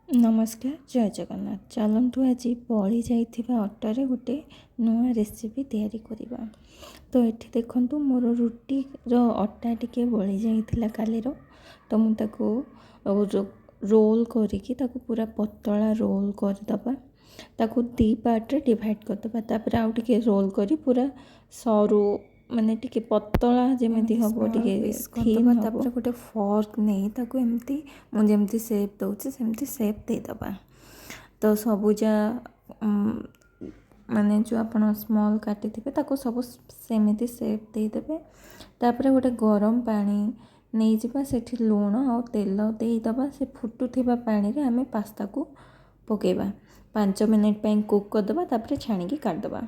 नमस्कार जय जगन्नाथ चलतु आज बड़ी जाइथिबा अटारे गोटे नुआ रेसिपी तैयारी करिबा। तो ये देखंतु मोर रुटी रो अटा टिके बड़ी जाइथिला कालीरो। तो मु ताको रोल करिकी ताको पूरा पतला रोल करदबा। ताको दी पार्ट रे डिवाइड करदबा। तापर आउ टिके रोल करी पूरा सरू माने टिके पतला जेमेति हबो टिके थिन हबो। तापर गोटे फॉर्क नहीं ताको एमती मु जेमती शेप दउछि सेमती शेप दे दबा। तो सबुजा माने जो आपण स्मॉल काटी थिबे ताको सब सेमिति शेप दे देबे। तापर गोटे गरम पानी नहीं जिबा सेठी लूण और तेल दे दबा। से फुटुथिबा पानी रे हमें पास्ता को पकेबा 5 मिनिट पे कुक कर दबा। तापर छाणी की काट दबा।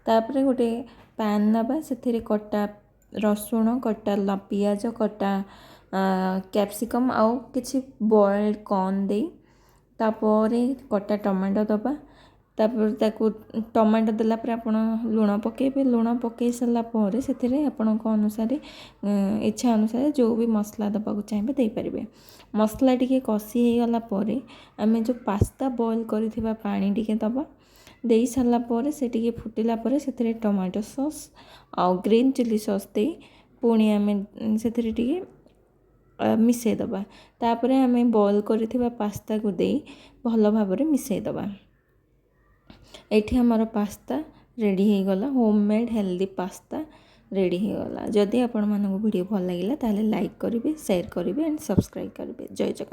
तापर गोटे पैन नबा से कटा रसुण कटा पियाज कटा कैप्सिकम आउ किछि बॉइल्ड कॉर्न दे तापर कटा टमाटो दबा। तापर ताकू टमाटो देला पर आपण लूण पकेबे। लूण पकई सारा पर से आपण अनुसार इच्छा अनुसार जो भी मसला दबा चाहिए दे पारिबे। मसला टिके कषि हो गला पर आमे जो पास्ता बॉइल करिथिबा पानी टिके दबा। दे सारा पर से टिके फुटिला पर से टमाटो सॉस और ग्रीन चिली सॉस दे पुणी आमे से टिके मिसई दबा। तापर आमे बॉइल करिथिबा पास्ता को दे भल भाबरे मिसई दबा। एठी हमर पास्ता रेडी हो गला। होममेड हेल्दी पास्ता रेडी हो गला। जदि आपण मानको वीडियो भल लागिला ताले लाइक करिवे शेयर करिवे एंड सब्सक्राइब करिवे। जय जगन्नाथ।